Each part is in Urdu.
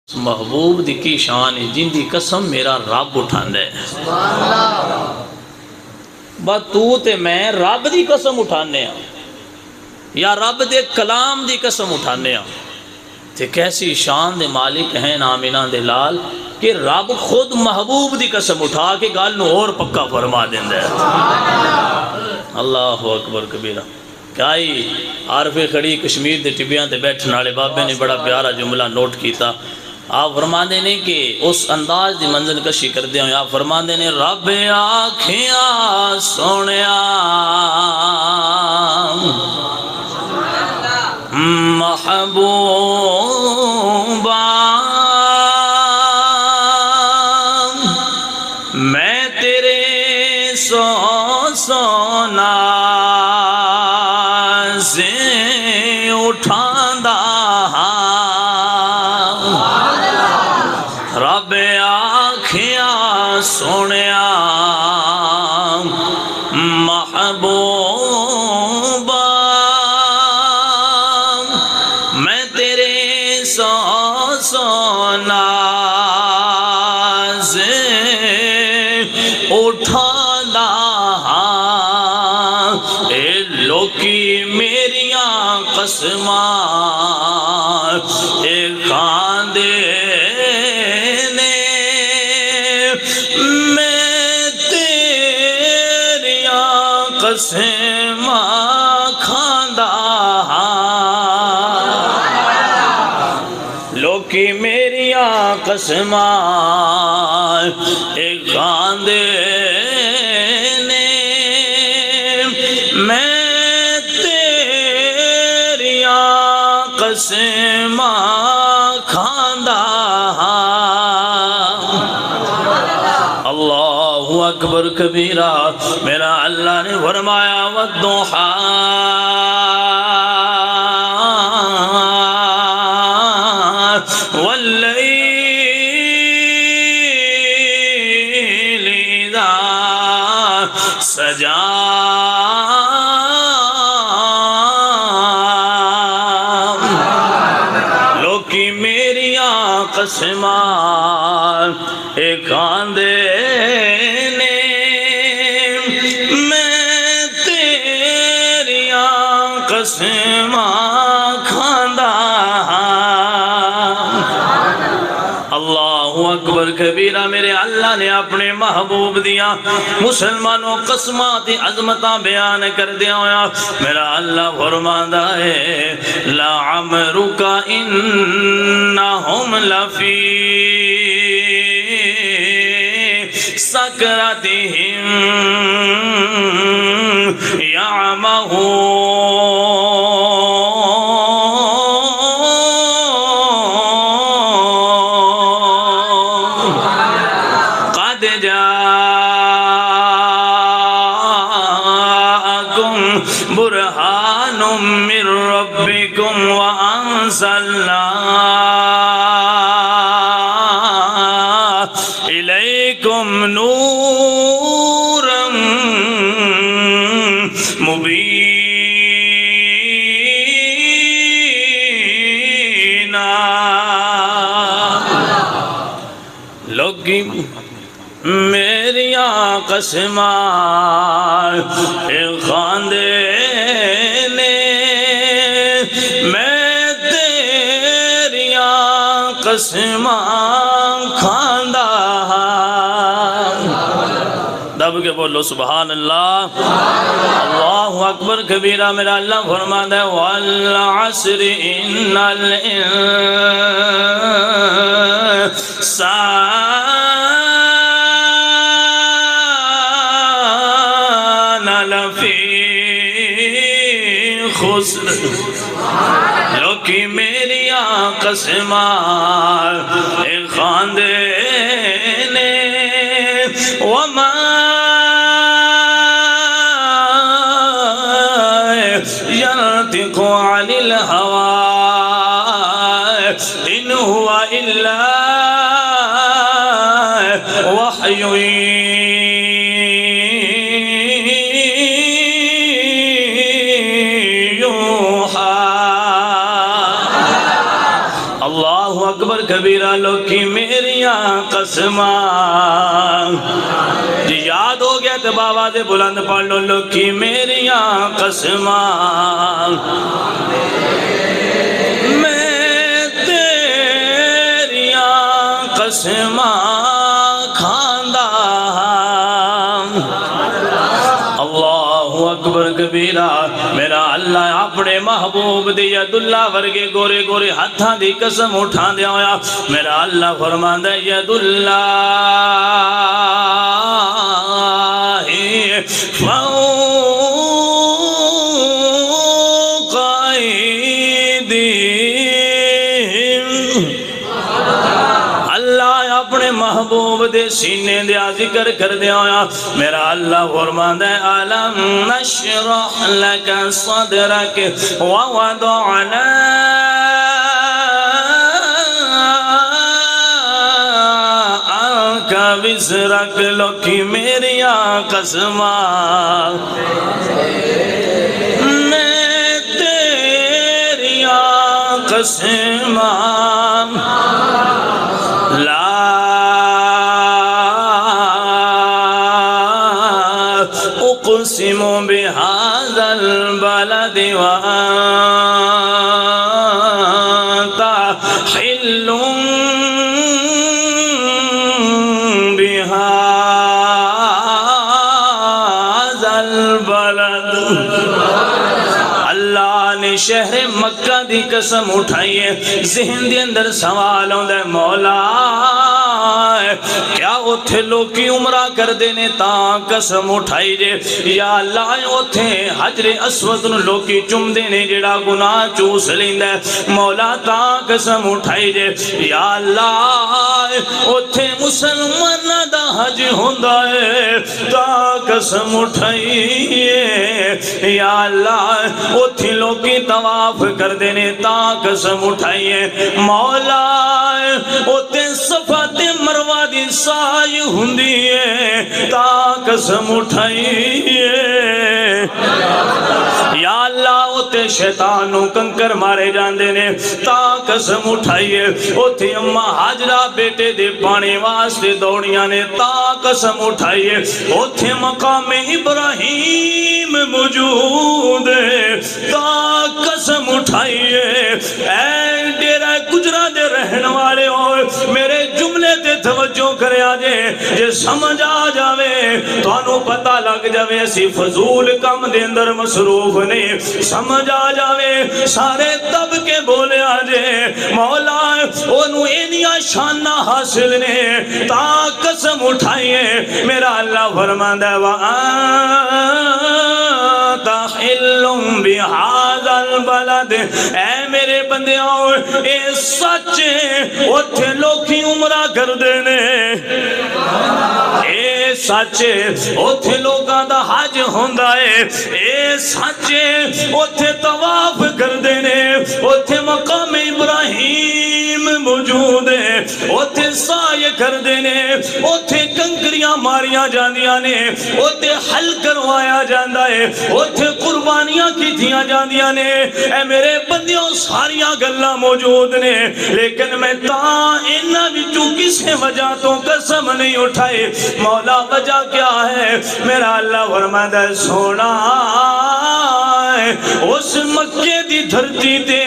محبوب دی کی شان ہے جن دی قسم میرا رب اٹھاندہ ہے۔ بس تو تے میں رب دی قسم اٹھانے ہیں یا رب دے کلام دی قسم اٹھانے ہیں تے کیسی شان دے مالک ہیں آمینہ دے لال کہ رب خود محبوب دی قسم اٹھا کے گال نو اور پکا فرما دیندہ ہے۔ اللہ اکبر کبیرہ کیا ہی عارف کھڑی کشمیر دے ٹبیاں تے بیٹھنے والے بابے نے بڑا پیارا جملہ نوٹ کیتا۔ آپ فرما دینے کہ اس انداز دی منزل کشی کر دیا ہوں۔ آپ فرما دینے رب آکھیاں سونیا محبوبا میں تیرے سونا سے اٹھاندہ رب آکھیاں سونیا محبوبا میں تیرے سونا سے اٹھاندہ اے لوکی میریاں قسماں اے کھاندے قسم کھاندہ لوکی میریاں قسم ایک کھاندے نے میں تیریاں قسم کھاندہ اللہ اکبر کبیرہ میرا اللہ نے فرمایا والضحا واللیل اذا سجا لوکی میریاں قسمان ایک آندے قسم کھاندہ اللہ اکبر کبیرہ میرے اللہ نے اپنے محبوب دیا مسلمانوں قسمات عظمتاں بیان کر دیا ہویا میرا اللہ فرماندہ ہے لعمرک انہم لفی سکرتہم یعمہون برہان من ربکم وانزلنا الیکم نورا مبینا لوگی میریاں قسماں خاندے نے میں تیریاں قسماں کھاندہ دب کے بولو سبحان اللہ اللہ اکبر کبیرہ میرا اللہ فرماتا ہے والعصر ان الانسان لفی خسر لوکی میریاں قسماں خاندے نے وما ينطق عن الهوى إن هو إلا وحي يوحى اللہ اکبر کبیرہ لوکی میریاں قسماں جی یاد ہو گیا تو بابا دے بلند پڑھ لو لوکی میریاں قسماں میں تیریاں قسماں کھاندا اللہ اکبر کبیرہ میرا اللہ اپنے محبوب دی ید اللہ ورگے گورے گورے ہتھاں دی قسم اٹھا دیا ہویا میرا اللہ فرماندا ید اللہ فوق ایدیہم اللہ اپنے محبوب دے سینے دیا ذکر کر دیا ہویا میرا اللہ فرماندا ہے الم نشرح لک صدرک ووضعنا عنک وزرک لوکی میریاں قسماں میں تیریاں قسماں لا اقسم بهذا البلد وانت حل بهذا البلد اللہ نے شہر مکہ دی قسم اٹھائیے ذہن دے اندر سوال ہوندہ ہے مولا کیا اتھے لوکی عمرہ کر دینے تاں قسم اٹھائی جے یا اللہ اتھے حجر اسود لوکی چم دینے جڑا گناہ چوس لیندہ ہے مولا تاں قسم اٹھائی جے یا اللہ اتھے مسلمان دا حج ہوندہ ہے تاں قسم اٹھائیے یا اللہ اتھے لوکی طواف کر دینے تاں قسم اٹھائیے مولا اتھے صفات مروہ دی سائی ہندی ہے تا قسم اٹھائیے یا اللہ اوتے شیطانوں کنکر مارے جاندے نے تا قسم اٹھائیے اوتے اممہ حاجرہ بیٹے دے پانے واسطے دوڑیاں نے تا قسم اٹھائیے اوتے مقام ابراہیم موجود ہے تا قسم اٹھائیے اے ڈیرہ گجرہ دے رہن والے ہوئے میرے جملے تے توجہ کرے آجے جے سمجھ آ جاوے تو انہوں پتہ لگ جاوے اسی فضول کم دے اندر مصروف نہیں سمجھ آ جاوے سارے تب کے بولے آجے مولا انہوں اینیاں شانہ حاصل نے تا قسم اٹھائیے میرا اللہ فرماندہ ہے وَأَنْتَ حِلٌّ بِهَذَا الْبَلَدِ اے میرے بندے آؤ اے سچے اتھے لوکی عمرہ کر دینے اے سچے اتھے لوگاں دا حج ہوندہ ہے اے سچے اتھے طواف کر دینے اتھے مقام ابراہیم موجود ہے اتھے سائے کر دینے اتھے کنکریاں ماریاں جاندیاں نے اتھے حل کروایا جاندہ ہے اتھے قربانیاں کی تھیاں جاندیاں نے اے میرے بندیوں ساریاں گلہ موجود نے لیکن میں تاں انہاں وچوں کسے وجہ تو قسم نہیں اٹھائے مولا وجہ کیا ہے میرا اللہ فرماتا ہے سونا اس مکے دی دھرتی تے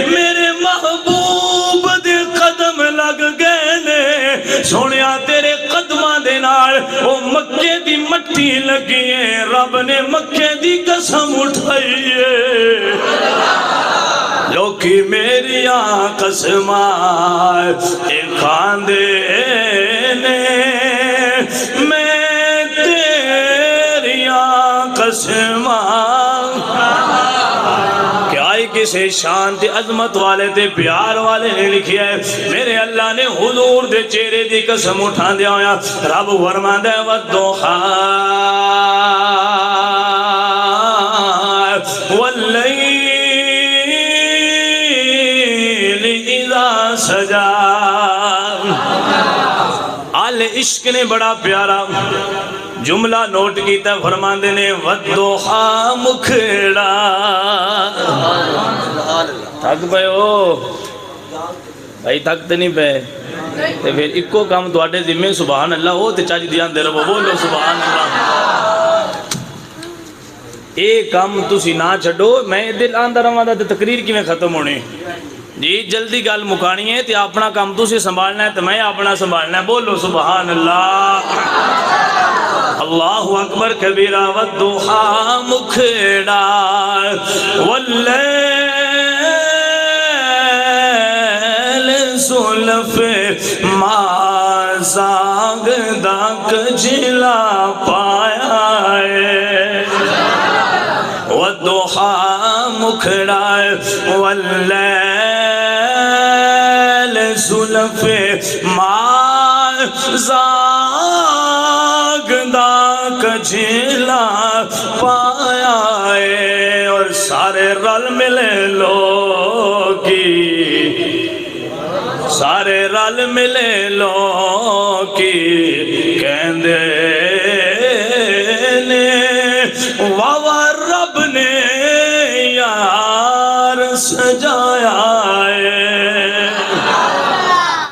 میرے محبوب دے قدم لگ گئے نے سونیا تیرے قدمہ دے نال وہ مکے دی مٹی لگی ہے رب نے مکے دی قسم اٹھائی ہے لوکی میریاں قسماں کھاندے نے میں تیریاں قسماں کسے شان تے عظمت والے تے پیار والے نے لکھیا ہے میرے اللہ نے حضور دے چہرے دی قسم اٹھا دیا ہویا رب فرماندا ہے والضحا واللیل اذا سجا آل عشق نے بڑا پیارا جملہ نوٹ کیتا فرماندے نے والضحا مکھڑا تھک پئے ہو بھائی تھک تے نہیں پے تے پھر اکو کام تواڈے ذمے سبحان اللہ وہ تے چاج دیاں دے رہو بولو سبحان اللہ اے کام تسی نہ چھڈو میں دل آندا رہواں دا تے تقریر کیویں ختم ہونی جی جلدی گل مکانی ہے تے اپنا کام تسی سنبھالنا ہے تے میں اپنا سنبھالنا ہے بولو سبحان اللہ اللہ اکبر کبیرہ والضحا مکھڑا واللیل زلف ما زاغدہ کجلا پایا ہے والضحا مکھڑا واللیل زلف ما زاغدہ کجلا پایا ہے اور سارے رل ملے لوگی سارے رل ملے لوگی کہندے نے واہ رب نے یار سجایا